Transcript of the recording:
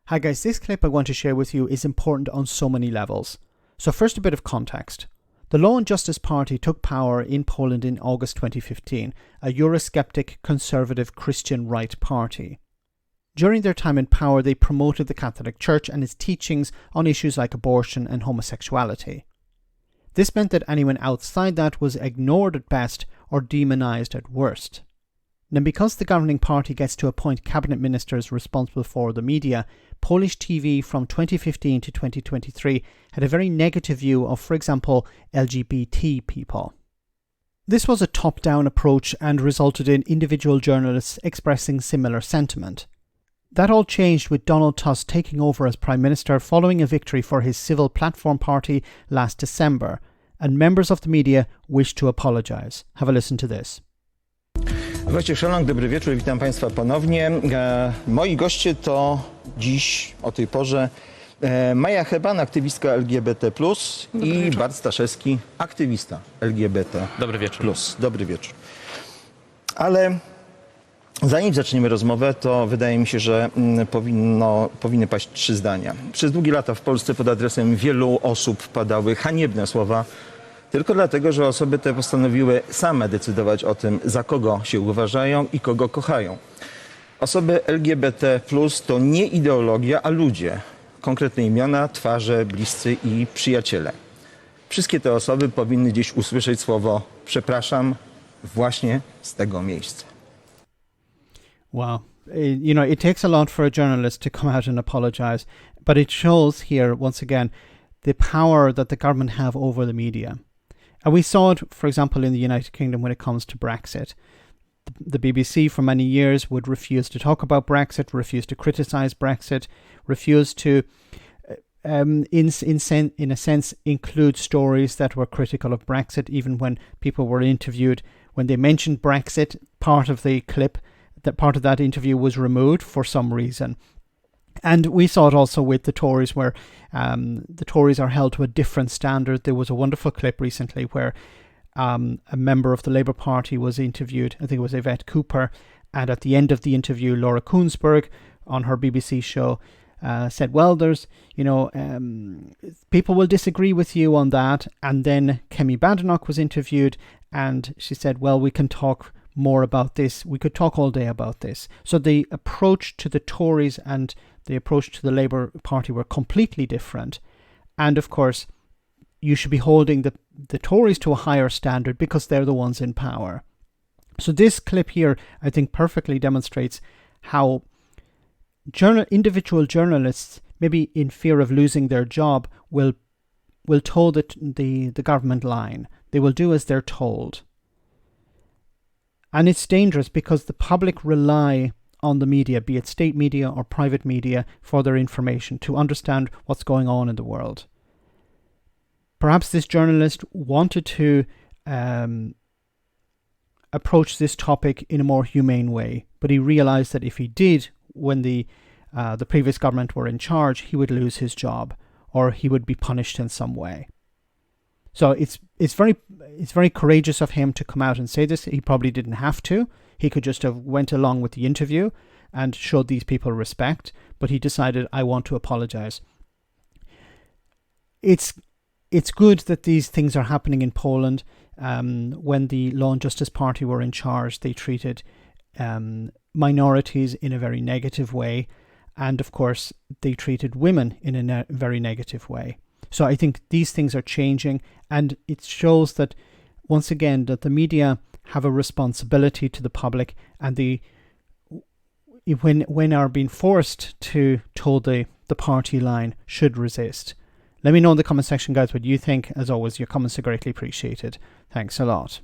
Hi guys, this clip I want to share with you is important on so many levels. So first, a bit of context. The Law and Justice Party took power in Poland in August 2015, a Eurosceptic, conservative, Christian right party. During their time in power, they promoted the Catholic Church and its teachings on issues like abortion and homosexuality. This meant that anyone outside that was ignored at best or demonized at worst. Now, because the governing party gets to appoint cabinet ministers responsible for the media, Polish TV from 2015 to 2023 had a very negative view of, for example, LGBT people. This was a top-down approach and resulted in individual journalists expressing similar sentiment. That all changed with Donald Tusk taking over as Prime Minister following a victory for his Civil Platform Party last December, and members of the media wished to apologise. Have a listen to this. Wojciech Szelong, dobry wieczór, witam Państwa ponownie. Moi goście to dziś, o tej porze, Maja Heban, aktywistka LGBT+, i Bart Staszewski, aktywista LGBT+. Dobry wieczór. Dobry wieczór. Ale zanim zaczniemy rozmowę, to wydaje mi się, że powinny paść 3 zdania. Przez długie lata w Polsce pod adresem wielu osób padały haniebne słowa, tylko dlatego, że osoby te postanowiły same decydować o tym, za kogo się uważają i kogo kochają. Osoby LGBT+ to nie ideologia, a ludzie. Konkretne imiona, twarze, bliscy i przyjaciele. Wszystkie te osoby powinny dziś usłyszeć słowo przepraszam właśnie z tego miejsca. Wow. You know, it takes a lot for a journalist to come out and apologize, but it shows here, once again, the power that the government have over the media. And we saw it, for example, in the United Kingdom when it comes to Brexit. The BBC for many years would refuse to talk about Brexit, refuse to criticise Brexit, refuse to, in a sense, include stories that were critical of Brexit, even when people were interviewed. When they mentioned Brexit, part of the clip, that part of that interview was removed for some reason. And we saw it also with the Tories, where the Tories are held to a different standard. There was a wonderful clip recently where a member of the Labour Party was interviewed. I think it was Yvette Cooper. And at the end of the interview, Laura Kuenssberg on her BBC show said, well, there's, people will disagree with you on that. And then Kemi Badenoch was interviewed and she said, well, we can talk more about this. We could talk all day about this. So the approach to the Tories and the approach to the Labour Party were completely different. And of course, you should be holding the Tories to a higher standard because they're the ones in power. So this clip here, I think, perfectly demonstrates how individual journalists, maybe in fear of losing their job, will toe the government line. They will do as they're told. And it's dangerous because the public rely on the media, be it state media or private media, for their information, to understand what's going on in the world. Perhaps this journalist wanted to approach this topic in a more humane way, but he realized that if he did, when the previous government were in charge, he would lose his job or he would be punished in some way. So it's very courageous of him to come out and say this. He probably didn't have to. He could just have went along with the interview and showed these people respect, but he decided, I want to apologize. It's good that these things are happening in Poland. When the Law and Justice Party were in charge, they treated minorities in a very negative way. And of course, they treated women in a very negative way. So I think these things are changing, and it shows that, once again, that the media have a responsibility to the public, and when are being forced to toe the party line, should resist. Let me know in the comment section, guys, what you think. As always, your comments are greatly appreciated. Thanks a lot.